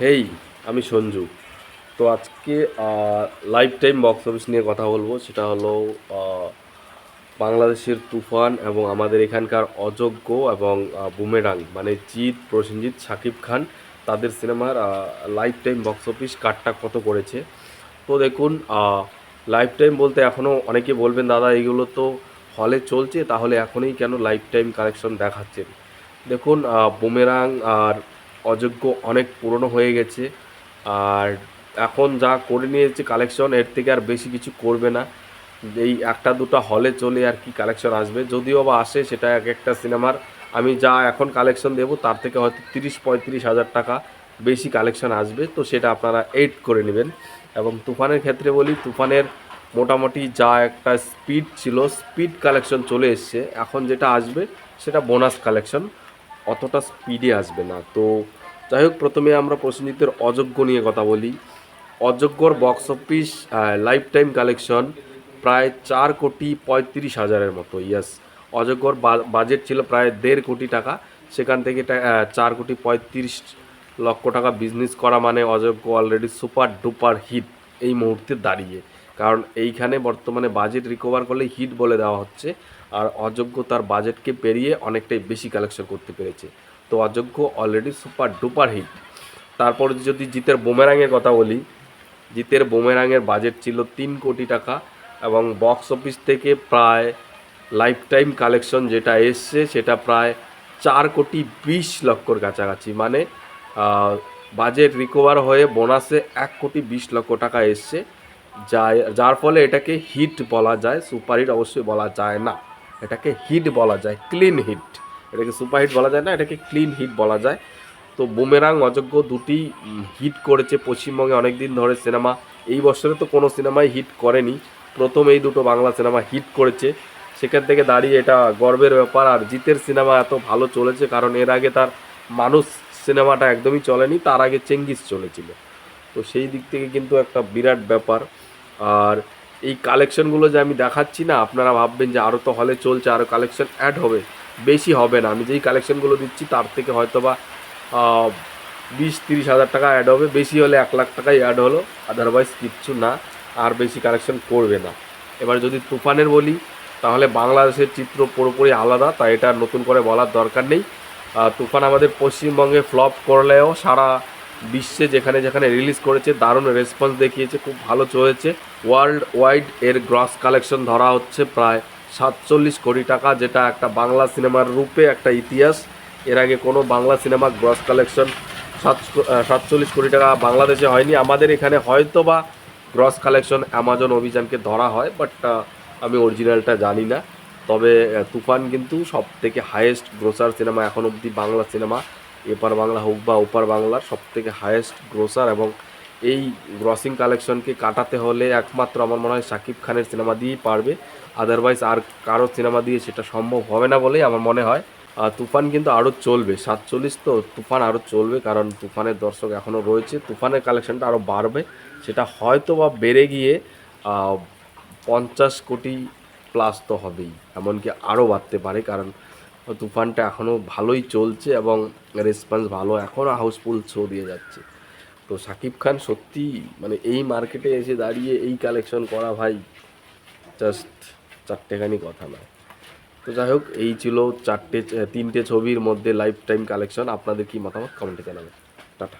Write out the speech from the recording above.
হেই, আমি সঞ্জু। তো আজকে লাইফ টাইম বক্স অফিস নিয়ে কথা বলবো। সেটা হলো আহ, বাংলাদেশের তুফান এবং আমাদের এখানকার অযোগ্য এবং বুমেরাং, মানে জিৎ, প্রসেনজিৎ, শাকিব খান, তাদের সিনেমার লাইফ টাইম বক্স অফিস কাটটা কত করেছে। তো দেখুন, লাইফ টাইম বলতে এখনও অনেকে বলবেন, দাদা এগুলো তো হলে চলছে, তাহলে এখনই কেন লাইফ টাইম কালেকশন দেখাচ্ছেন? দেখুন, বুমেরাং আর অযোগ্য অনেক পুরনো হয়ে গেছে। আর এখন যা করে নিয়েছে কালেকশন, এর থেকে আর বেশি কিছু করবে না। এই একটা দুটো হলে চলে আর কি কালেকশন আসবে, যদিও বা আসে, সেটা এক একটা সিনেমার। আমি যা এখন কালেকশন দেবো তার থেকে হয়তো 30-35 হাজার টাকা বেশি কালেকশন আসবে, তো সেটা আপনারা এইড করে নেবেন। এবং তুফানের ক্ষেত্রে বলি, তুফানের মোটামুটি যা একটা স্পিড ছিল, স্পিড কালেকশন চলে এসছে। এখন যেটা আসবে সেটা বোনাস কালেকশন, অতটা স্পিডে আসবে না। তো যাই হোক, প্রথমে আমরা প্রসেনজিতের অযোগ্য নিয়ে কথা বলি। অযোগ্যর box office lifetime collection প্রায় 4,35,00,000-এর মতো। ইয়াস, অযোগ্যর বাজেট ছিল প্রায় 1.5 কোটি টাকা। সেখান থেকে 4,35,00,000 টাকা বিজনেস করা মানে অযোগ্য অলরেডি সুপার ডুপার হিট এই মুহূর্তে দাঁড়িয়ে। কারণ এইখানে বর্তমানে বাজেট রিকভার করলে হিট বলে দেওয়া হচ্ছে। আর অযোগ্য তার বাজেটকে পেরিয়ে অনেকটাই বেশি কালেকশন করতে পেরেছে। তো অযোগ্য অলরেডি সুপার ডুপার হিট। তারপর যদি জিতের বুমেরাংয়ের কথা বলি, জিতের বুমেরাংয়ের বাজেট ছিল 3 কোটি টাকা এবং বক্স অফিস থেকে প্রায় লাইফ টাইম কালেকশন যেটা এসছে সেটা প্রায় 4,20,00,000-র কাছাকাছি। মানে বাজেট রিকভার হয়ে বোনাসে 1,20,00,000 টাকা এসছে, যার ফলে এটাকে হিট বলা যায়, সুপারহিট অবশ্যই বলা যায় না। এটাকে হিট বলা যায়, ক্লিন হিট। এটাকে সুপারহিট বলা যায় না, এটাকে ক্লিন হিট বলা যায়। তো বুমেরাং অযোগ্য দুটি হিট করেছে পশ্চিমবঙ্গে অনেক দিন ধরে সিনেমা। এই বছরে তো কোনো সিনেমাই হিট করেনি, প্রথম এই দুটো বাংলা সিনেমা হিট করেছে। সেখান থেকে দাঁড়িয়ে এটা গর্বের ব্যাপার। আর জিতের সিনেমা এত ভালো চলেছে কারণ এর আগে তার মানুষ সিনেমাটা একদমই চলেনি, তার আগে চেঙ্গিস চলেছিল। তো সেই দিক থেকে কিন্তু একটা বিরাট ব্যাপার। আর এই কালেকশনগুলো যে আমি দেখাচ্ছি না, আপনারা ভাববেন যে আরও তো হলে চলছে, আরও কালেকশন অ্যাড হবে। বেশি হবে না, আমি যেই কালেকশনগুলো দিচ্ছি তার থেকে হয়তো বা 20-30 হাজার টাকা অ্যাড হবে, বেশি হলে 1 লাখ টাকাই অ্যাড হলো, আদারওয়াইজ কিচ্ছু না। আর বেশি কালেকশন করবে না। এবার যদি তুফানের বলি, তাহলে বাংলাদেশের চিত্র পুরোপুরি আলাদা, তাই এটা নতুন করে বলার দরকার নেই। তুফান আমাদের পশ্চিমবঙ্গে ফ্লপ করলেও সারা বিশ্বে যেখানে যেখানে রিলিজ করেছে দারুণ রেসপন্স দেখিয়েছে, খুব ভালো চলেছে। ওয়ার্ল্ড ওয়াইড এর গ্রস কালেকশন ধরা হচ্ছে প্রায় 47 কোটি টাকা, যেটা একটা বাংলা সিনেমার রূপে একটা ইতিহাস। এর আগে কোনো বাংলা সিনেমার গ্রস কালেকশন 47 কোটি টাকা বাংলাদেশে হয়নি। আমাদের এখানে হয়তো বা গ্রস কালেকশন অ্যামাজন অভিযানকে ধরা হয়, বাট আমি অরিজিনালটা জানি না। তবে তুফান কিন্তু সব থেকে হায়েস্ট গ্রোসার সিনেমা এখন অবধি, বাংলা সিনেমা, এপার বাংলা হোক বা ওপার বাংলার সব থেকে হায়েস্ট গ্রোসার। এবং এই গ্রসিং কালেকশনকে কাটাতে হলে একমাত্র আমার মনে হয় শাকিব খানের সিনেমা দিয়েই পারবে, আদারওয়াইজ আর কারো সিনেমা দিয়ে সেটা সম্ভব হবে না বলেই আমার মনে হয়। তুফান কিন্তু আরও চলবে, 47 তো তুফান আরও চলবে, কারণ তুফানের দর্শক এখনও রয়েছে, তুফানের কালেকশনটা আরও বাড়বে। সেটা হয়তো বা বেড়ে গিয়ে 50 কোটি প্লাস তো হবেই, এমনকি আরও বাড়তে পারে, কারণ তুফানটা এখনও ভালোই চলছে এবং রেসপন্স ভালো, এখনও হাউসফুল শো দিয়ে যাচ্ছে। তো শাকিব খান সত্যি, মানে এই মার্কেটে এসে দাঁড়িয়ে এই কালেকশন করা, ভাই, জাস্ট চারটেখানি কথা নয়। তো যাই হোক, এই ছিল তিনটে ছবির মধ্যে লাইফ টাইম কালেকশন। আপনাদের কি মতামত কমেন্টে জানাবেন। টাটা।